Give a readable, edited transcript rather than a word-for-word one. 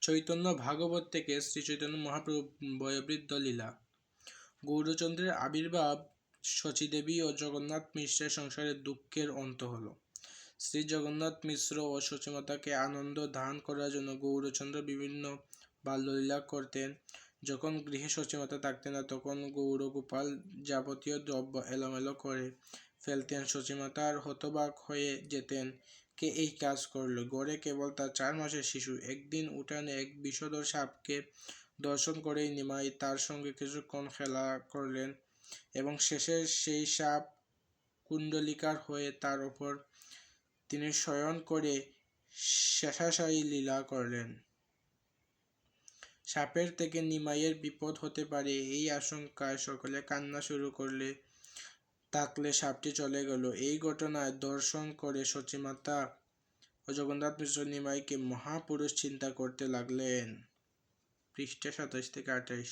চৈতন্য ভাগবত থেকে শ্রী চৈতন্য মহাপ্রভু বয়োবৃদ্ধ লীলা। গৌরচন্দ্রের আবির্ভাব, শচীদেবী ও জগন্নাথ মিশ্রের সংসারের দুঃখের অন্ত হল। শ্রী জগন্নাথ মিশ্র ও শচীমাতাকে আনন্দ দান করার জন্য গৌরচন্দ্র বিভিন্ন বাল্যলীলা করতেন। যখন গৃহে শচীমাতা থাকতেন না, তখন গৌরগোপাল যাবতীয় দ্রব্য এলোমেলো করে ফেলতেন। শচীমাতার হতবাক হয়ে যেতেন, কে এই কাজ করল? ঘরে কেবল তার 4 মাসের শিশু। একদিন উঠানে এক বিষধর সাপকে দর্শন করেই নিমাই তার সঙ্গে কিছুক্ষণ খেলা করলেন এবং শেষে সেই সাপ কুণ্ডলিকার হয়ে তার উপর তিনি শয়ন করে শেষাশায়ী লীলা করলেন। সাপের থেকে নিমাইয়ের বিপদ হতে পারে এই আশঙ্কায় সকলে কান্না শুরু থাকলে সাপটি চলে গেল। এই ঘটনায় দর্শন করে শচীমাতা ও জগন্নাথ মিশ্র নিমাইকে মহাপুরুষ চিন্তা করতে লাগলেন। পৃষ্ঠা 27 থেকে 28।